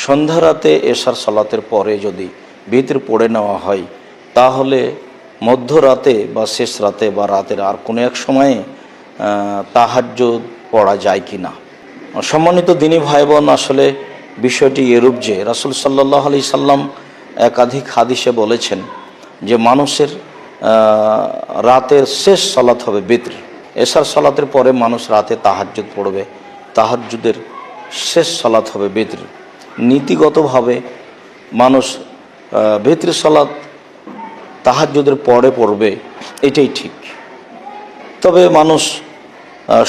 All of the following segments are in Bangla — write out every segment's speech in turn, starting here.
সন্ধ্যা রাতে এশার সালাতের পরে যদি বিতর পড়ে নেওয়া হয় তাহলে মধ্যরাতে বা শেষ রাতে বা রাতের আর কোনো এক সময়ে তাহাজ্জুদ পড়া যায় কি না। সম্মানিত দিনী ভাই বোন, আসলে বিষয়টি এরূপ যে রাসূল সাল্লাল্লাহু আলাইহি সাল্লাম একাধিক হাদিসে বলেছেন যে মানুষের রাতের শেষ সালাত হবে বিতর। এশার সালাতের পরে মানুষ রাতে তাহাজ্জুদ পড়বে, তাহাজ্জুদের শেষ সালাত হবে বিতর। নীতিগতভাবে মানুষ বিতর সালাত তাহাজ্জুদের পরে পড়বে, এটাই ঠিক। তবে মানুষ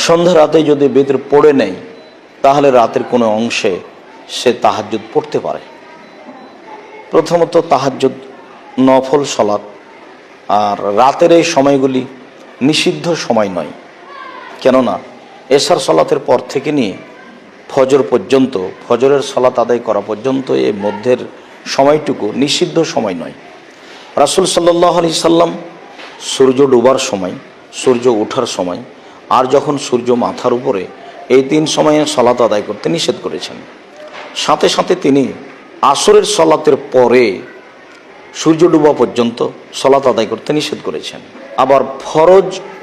সন্ধ্যা রাতে যদি বিতর পড়ে নেয় তাহলে রাতের কোনো অংশে সে তাহাজ্জুদ পড়তে পারে। প্রথমত তাহাজ্জুদ নফল সালাত, আর রাতের এই সময়গুলি নিষিদ্ধ সময় নয়, কেননা এশার সালাতের পর থেকে নিয়ে ফজর পর্যন্ত, ফজরের সালাত আদায় করা পর্যন্ত এই মধ্যের সময়টুকু নিষিদ্ধ সময় নয়। রাসূল সাল্লাল্লাহু আলাইহি সাল্লাম সূর্য ডোবার সময়, সূর্য ওঠার সময়, আর যখন সূর্য মাথার উপরে, এই তিন সময়ে সালাত আদায় করতে নিষেধ করেছেন। সাথে সাথে তিনি আসরের সালাতের পরে সূর্য ডোবা পর্যন্ত সালাত আদায় করতে নিষেধ করেছেন। আবার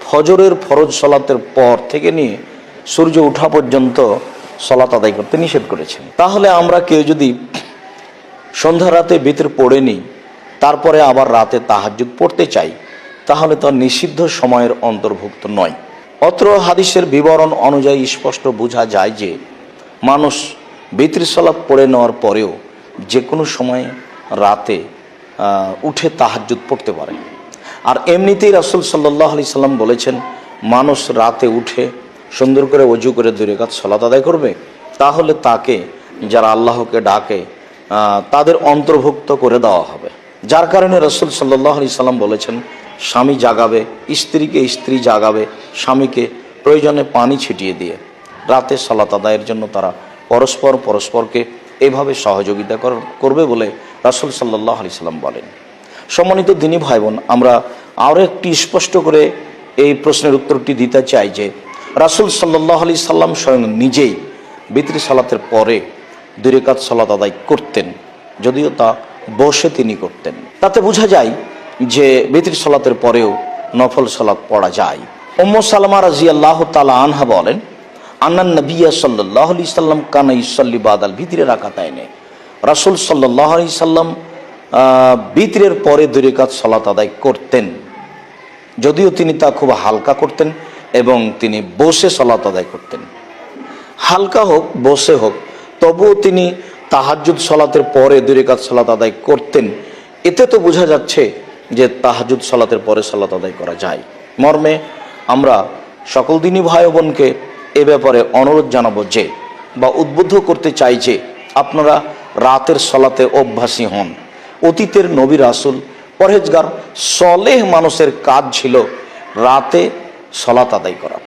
ফজরের ফরজ সালাতের পর থেকে নিয়ে সূর্য ওঠা পর্যন্ত সালাত আদায় করতে নিষেধ করেছেন। তাহলে আমরা কেউ যদি সন্ধ্যা রাতে বিতর পড়ে নিই, তারপরে আবার রাতে তাহাজ্জুদ পড়তে চাই, তাহলে তো নিষিদ্ধ সময়ের অন্তর্ভুক্ত নয়। অত্র হাদিসের বিবরণ অনুযায়ী স্পষ্ট বোঝা যায় যে মানুষ বিতর সালাত পড়ে নেওয়ার পরেও যে কোনো সময় রাতে উঠে তাহাজ্জুদ পড়তে পারে। আর এমনিতেই রাসূল সাল্লাল্লাহু আলাইহি সাল্লাম বলেছেন, মানুষ রাতে উঠে সুন্দর করে ওযু করে 2 রাকাত সালাত আদায় করবে, তাহলে তাকে যারা আল্লাহকে ডাকে তাদের অন্তর্ভুক্ত করে দেওয়া হবে। যার কারণে রাসূল সাল্লাল্লাহু আলাইহি সাল্লাম বলেছেন, স্বামী জাগাবে স্ত্রীকে, স্ত্রী জাগাবে স্বামীকে, প্রয়োজনে পানি ছিটিয়ে দিয়ে রাতে সালাত আদায়ের জন্য তারা পরস্পরকে এভাবে সহযোগিতা করবে বলে রাসূল সাল্লাল্লাহু আলাইহি সাল্লাম বলেন। সম্মানিত দিনী ভাই বোন, আমরা আরও একটি স্পষ্ট করে এই প্রশ্নের উত্তরটি দিতে চাই যে রাসূল সাল্লাল্লাহু আলাইহি সাল্লাম স্বয়ং নিজেই বিতর সালাতের পরে 2 রাকাত সালাত আদায় করতেন, যদিও তা বসে তিনি করতেন। তাতে বোঝা যায় যে বিতর সালাতের পরেও নফল সালাত পড়া যায়। উম্মু সালামা রাদিয়াল্লাহু তাআলা আনহা বলেন, আন্নান নবী সাল্লাল্লাহু আলাইহি সাল্লাম কানা ইউসাল্লি বাদাল ভিতরে রাকাতাইনে। রাসূল সাল্লাল্লাহু আলাইহি সাল্লাম বিতরের পরে 2 রাকাত সালাত আদায় করতেন, যদিও তিনি তা খুব হালকা করতেন এবং তিনি বসে সালাত আদায় করতেন। হালকা হোক বসে হোক, তবুও তিনি তাহাজ্জুদ সালাতের পরে 2 রাকাত সালাত আদায় করতেন। এতে তো বোঝা যাচ্ছে যে তাহাজ্জুদ সালাতের পরে সালাত আদায় করা যায়। মর্মে আমরা সকল দিনী ভাই বোনকে এ ব্যাপারে অনুরোধ জানাবো যে, বা উদ্বুদ্ধ করতে চাই যে, আপনারা রাতের সালাতে অভ্যাসী হন। অতীতের নবী রাসূল, পরহেজগার, সলেহ মানুষের কাজ ছিল রাতে সালাত আদায় করা।